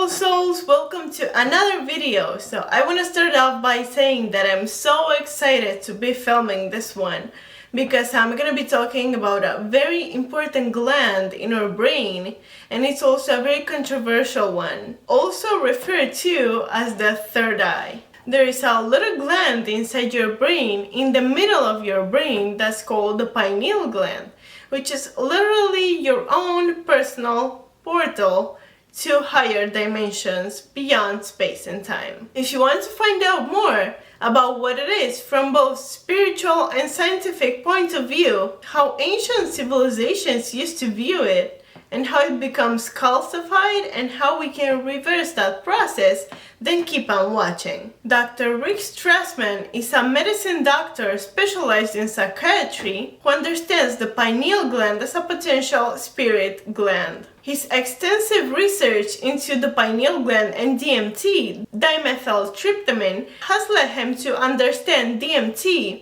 beautiful souls, welcome to another video. So I want to start off by saying that I'm so excited to be filming this one because I'm going to be talking about a very important gland in our brain, and it's also a very controversial one, also referred to as the third eye. There is a little gland inside your brain, in the middle of your brain, that's called the pineal gland, which is literally your own personal portal to higher dimensions beyond space and time. If you want to find out more about what it is from both spiritual and scientific point of view, how ancient civilizations used to view it, and how it becomes calcified and how we can reverse that process, then keep on watching. Dr. Rick Strassman is a medicine doctor specialized in psychiatry who understands the pineal gland as a potential spirit gland. His extensive research into the pineal gland and DMT, dimethyltryptamine, has led him to understand DMT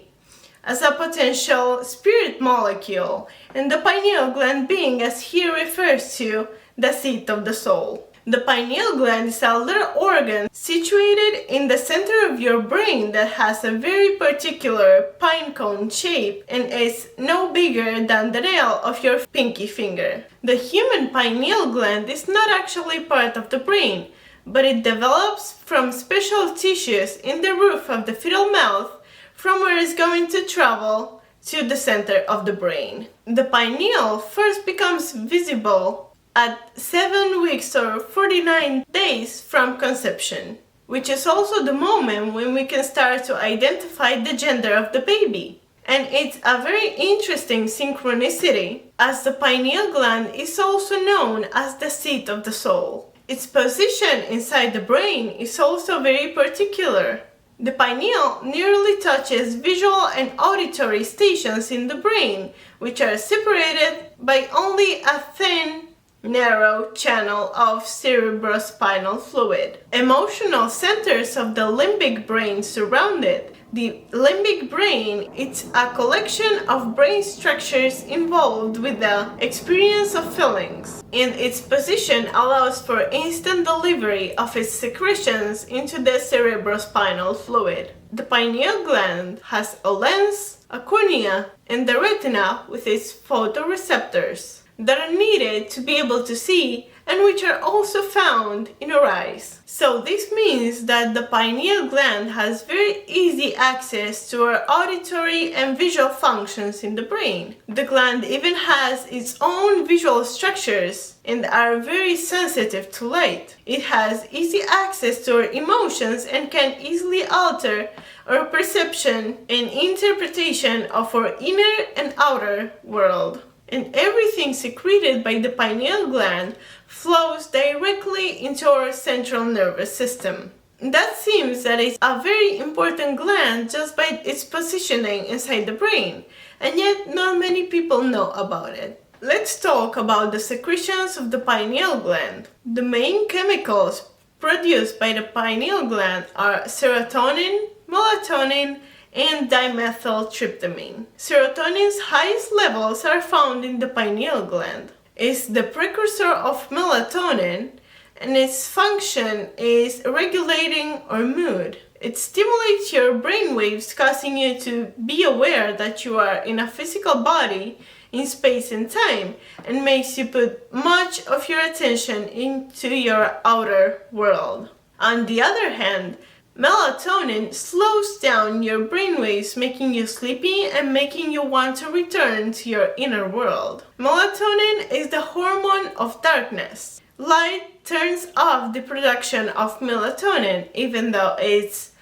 as a potential spirit molecule, and the pineal gland being, as he refers to, the seat of the soul. The pineal gland is a little organ situated in the center of your brain that has a very particular pine cone shape and is no bigger than the nail of your pinky finger. The human pineal gland is not actually part of the brain, but it develops from special tissues in the roof of the fetal mouth, from where it's going to travel to the center of the brain. The pineal first becomes visible at 7 weeks or 49 days from conception, which is also the moment when we can start to identify the gender of the baby. And it's a very interesting synchronicity, as the pineal gland is also known as the seat of the soul. Its position inside the brain is also very particular. The pineal nearly touches visual and auditory stations in the brain, which are separated by only a thin, narrow channel of cerebrospinal fluid. Emotional centers of the limbic brain surround it. The limbic brain is a collection of brain structures involved with the experience of feelings, and its position allows for instant delivery of its secretions into the cerebrospinal fluid. The pineal gland has a lens, a cornea, and the retina with its photoreceptors that are needed to be able to see, and which are also found in our eyes. So this means that the pineal gland has very easy access to our auditory and visual functions in the brain. The gland even has its own visual structures and are very sensitive to light. It has easy access to our emotions and can easily alter our perception and interpretation of our inner and outer world. And everything secreted by the pineal gland flows directly into our central nervous system. That seems that it's a very important gland just by its positioning inside the brain, and yet not many people know about it. Let's talk about the secretions of the pineal gland. The main chemicals produced by the pineal gland are serotonin, melatonin, and dimethyltryptamine. Serotonin's highest levels are found in the pineal gland. It's the precursor of melatonin, and its function is regulating our mood. It stimulates your brain waves, causing you to be aware that you are in a physical body in space and time, and makes you put much of your attention into your outer world. On the other hand, melatonin slows down your brainwaves, making you sleepy and making you want to return to your inner world. Melatonin is the hormone of darkness. Light turns off the production of melatonin, even though it's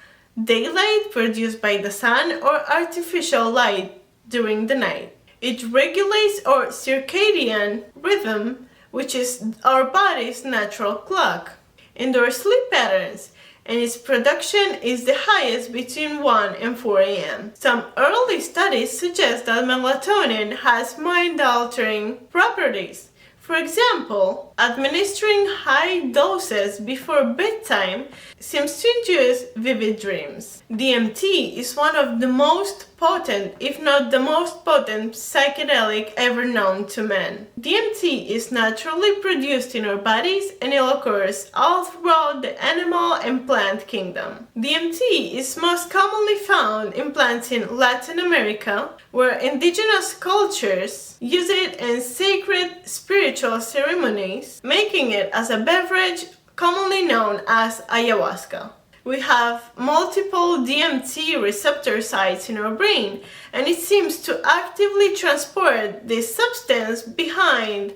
daylight produced by the sun or artificial light during the night. It regulates our circadian rhythm, which is our body's natural clock, and our sleep patterns, and its production is the highest between 1 and 4 a.m. Some early studies suggest that melatonin has mind-altering properties. For For example, administering high doses before bedtime seems to induce vivid dreams. DMT is one of the most potent, if not the most potent, psychedelic ever known to man. DMT is naturally produced in our bodies and it occurs all throughout the animal and plant kingdom. DMT is most commonly found in plants in Latin America, where indigenous cultures use it in sacred spiritual ceremonies, making it as a beverage commonly known as ayahuasca. We have multiple DMT receptor sites in our brain, and it seems to actively transport this substance behind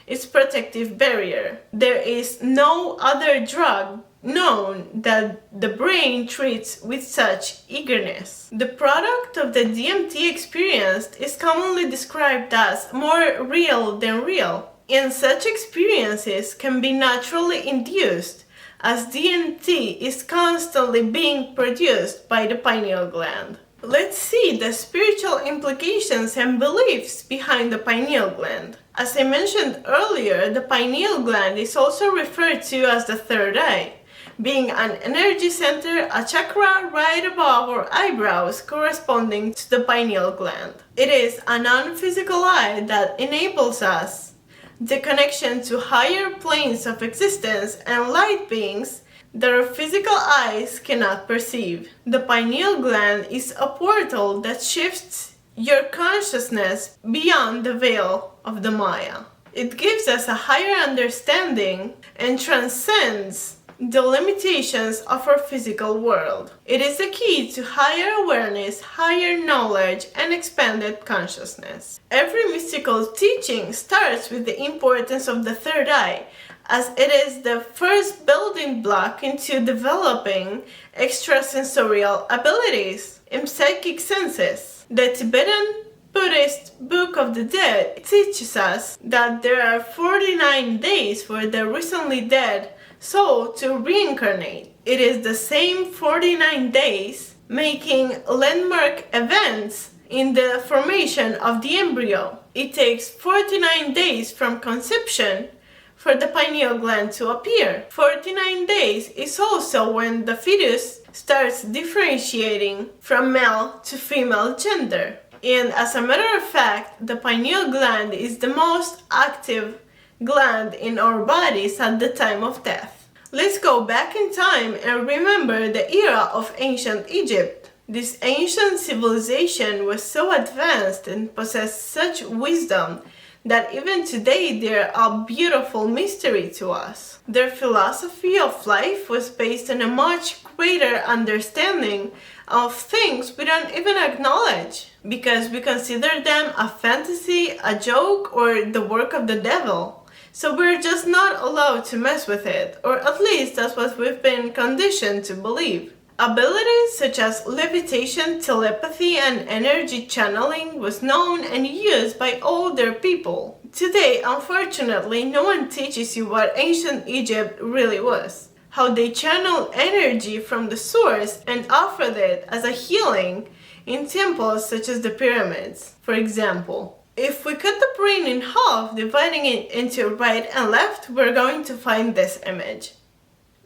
its protective barrier. There is no other drug known that the brain treats with such eagerness. The product of the DMT experienced is commonly described as more real than real, and such experiences can be naturally induced, as DMT is constantly being produced by the pineal gland. Let's see the spiritual implications and beliefs behind the pineal gland. As I mentioned earlier, the pineal gland is also referred to as the third eye, being an energy center, a chakra right above our eyebrows corresponding to the pineal gland. It is a non-physical eye that enables us the connection to higher planes of existence and light beings that our physical eyes cannot perceive. The pineal gland is a portal that shifts your consciousness beyond the veil of the Maya. It gives us a higher understanding and transcends the limitations of our physical world. It is the key to higher awareness, higher knowledge, and expanded consciousness. Every mystical teaching starts with the importance of the third eye, as it is the first building block into developing extrasensorial abilities and psychic senses. The Tibetan Buddhist Book of the Dead teaches us that there are 49 days for the recently dead soul to reincarnate. It is the same 49 days making landmark events in the formation of the embryo. It takes 49 days from conception for the pineal gland to appear. 49 days is also when the fetus starts differentiating from male to female gender. And as a matter of fact, the pineal gland is the most active gland in our bodies at the time of death. Let's go back in time and remember the era of ancient Egypt. This ancient civilization was so advanced and possessed such wisdom that even today they are a beautiful mystery to us. Their philosophy of life was based on a much greater understanding of things we don't even acknowledge, because we consider them a fantasy, a joke, or the work of the devil. So we're just not allowed to mess with it, or at least that's what we've been conditioned to believe. Abilities such as levitation, telepathy, and energy channeling was known and used by older people. Today, unfortunately, no one teaches you what ancient Egypt really was, how they channeled energy from the source and offered it as a healing in temples such as the pyramids, for example. If we cut the brain in half, dividing it into right and left, we're going to find this image.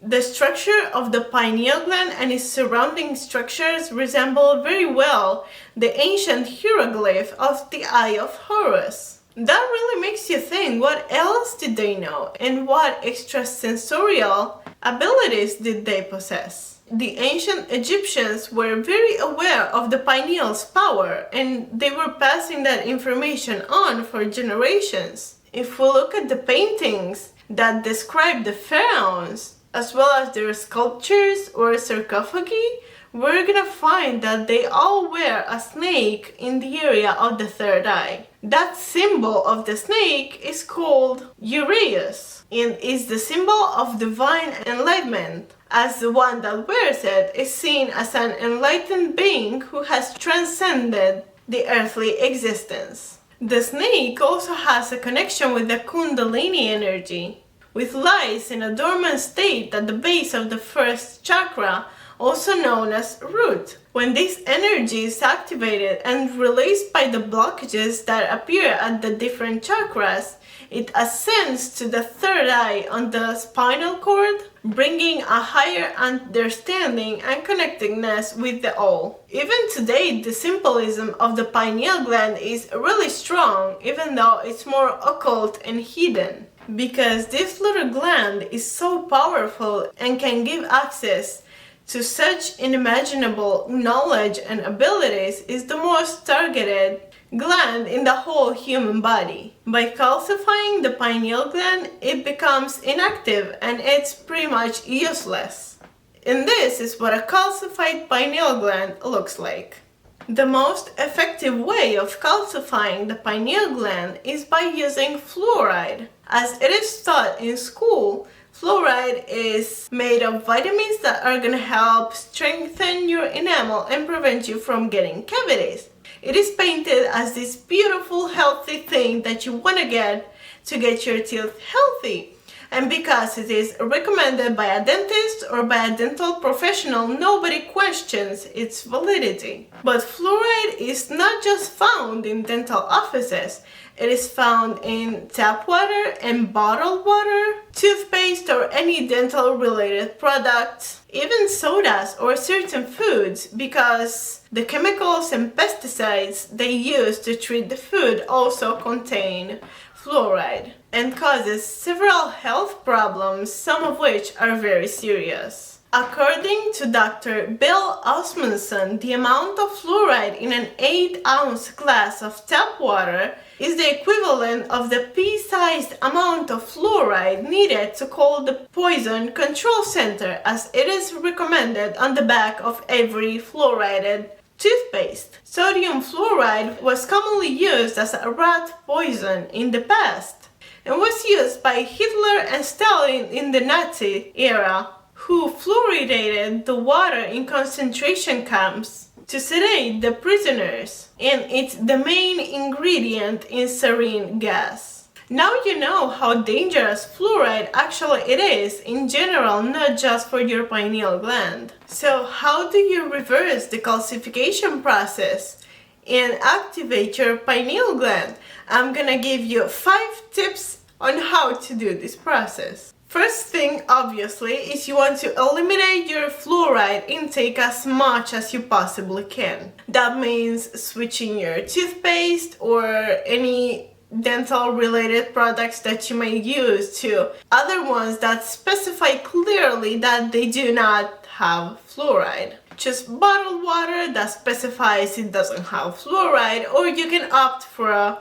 The structure of the pineal gland and its surrounding structures resemble very well the ancient hieroglyph of the Eye of Horus. That really makes you think, what else did they know and what extrasensorial abilities did they possess? The ancient Egyptians were very aware of the pineal's power, and they were passing that information on for generations. If we look at the paintings that describe the pharaohs, as well as their sculptures or sarcophagi, we're gonna find that they all wear a snake in the area of the third eye. That symbol of the snake is called Uraeus and is the symbol of divine enlightenment, as the one that wears it is seen as an enlightened being who has transcended the earthly existence. The snake also has a connection with the Kundalini energy, which lies in a dormant state at the base of the first chakra, also known as root. When this energy is activated and released by the blockages that appear at the different chakras, It ascends to the third eye on the spinal cord, bringing a higher understanding and connectedness with the all. Even today, the symbolism of the pineal gland is really strong, even though it's more occult and hidden. Because this little gland is so powerful and can give access to such unimaginable knowledge and abilities, is the most targeted gland in the whole human body. By calcifying the pineal gland, it becomes inactive and it's pretty much useless. And this is what a calcified pineal gland looks like. The most effective way of calcifying the pineal gland is by using fluoride. As it is taught in school, fluoride is made of vitamins that are going to help strengthen your enamel and prevent you from getting cavities. It is painted as this beautiful, healthy thing that you want to get your teeth healthy. And because it is recommended by a dentist or by a dental professional, nobody questions its validity. But fluoride is not just found in dental offices. It is found in tap water and bottled water, toothpaste or any dental related products, even sodas or certain foods, because the chemicals and pesticides they use to treat the food also contain fluoride and causes several health problems, some of which are very serious. According to Dr. Bill Osmundson, the amount of fluoride in an 8-ounce glass of tap water is the equivalent of the pea-sized amount of fluoride needed to call the Poison Control Center, as it is recommended on the back of every fluoridated toothpaste. Sodium fluoride was commonly used as a rat poison in the past and was used by Hitler and Stalin in the Nazi era, who fluoridated the water in concentration camps to sedate the prisoners, and it's the main ingredient in sarin gas. Now you know how dangerous fluoride actually it is in general, not just for your pineal gland. So how do you reverse the calcification process and activate your pineal gland? I'm gonna give you 5 tips on how to do this process. First thing, obviously, is you want to eliminate your fluoride intake as much as you possibly can. That means switching your toothpaste or any dental related products that you may use to other ones that specify clearly that they do not have fluoride. Just bottled water that specifies it doesn't have fluoride, or you can opt for a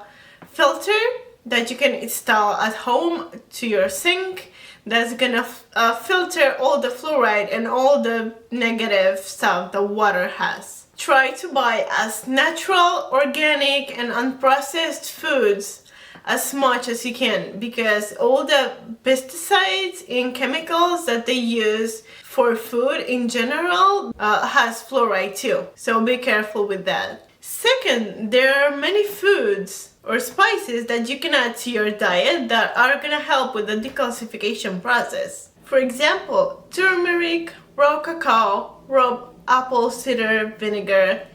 filter that you can install at home to your sink that's gonna filter all the fluoride and all the negative stuff the water has. Try to buy as natural, organic and unprocessed foods as much as you can, because all the pesticides and chemicals that they use for food in general has fluoride too, so be careful with that. Second, there are many foods or spices that you can add to your diet that are gonna help with the decalcification process. For example, turmeric, raw cacao, raw apple cider vinegar,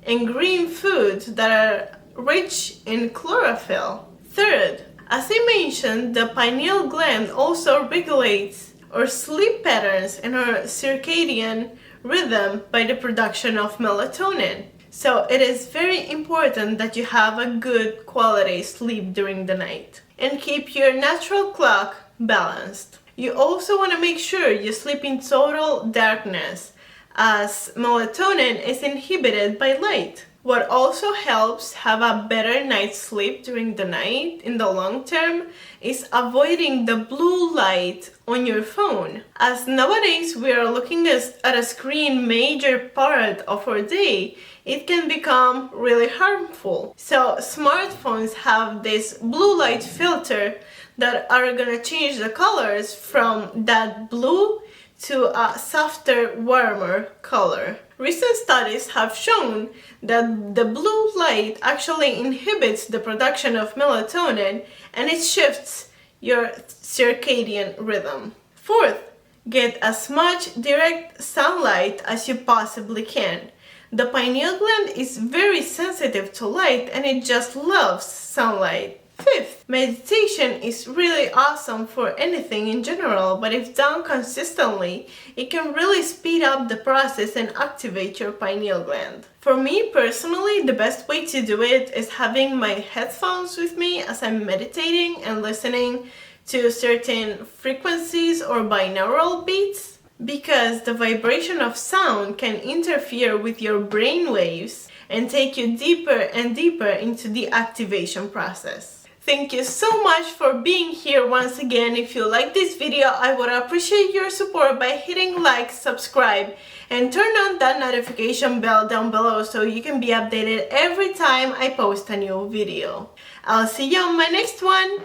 and green foods that are rich in chlorophyll. Third, as I mentioned, the pineal gland also regulates our sleep patterns and our circadian rhythm by the production of melatonin. So it is very important that you have a good quality sleep during the night and keep your natural clock balanced. You also want to make sure you sleep in total darkness, as melatonin is inhibited by light. What also helps have a better night's sleep during the night in the long term is avoiding the blue light on your phone, as nowadays we are looking at a screen major part of our day. It can become really harmful. So smartphones have this blue light filter that are gonna change the colors from that blue to a softer, warmer color. Recent studies have shown that the blue light actually inhibits the production of melatonin and it shifts your circadian rhythm. Fourth, get as much direct sunlight as you possibly can. The pineal gland is very sensitive to light and it just loves sunlight. Fifth, meditation is really awesome for anything in general, but if done consistently, it can really speed up the process and activate your pineal gland. For me personally, the best way to do it is having my headphones with me as I'm meditating and listening to certain frequencies or binaural beats, because the vibration of sound can interfere with your brain waves and take you deeper and deeper into the activation process. Thank you so much for being here once again. If you like this video, I would appreciate your support by hitting like, subscribe, and turn on that notification bell down below so you can be updated every time I post a new video. I'll see you on my next one.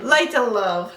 Light and love.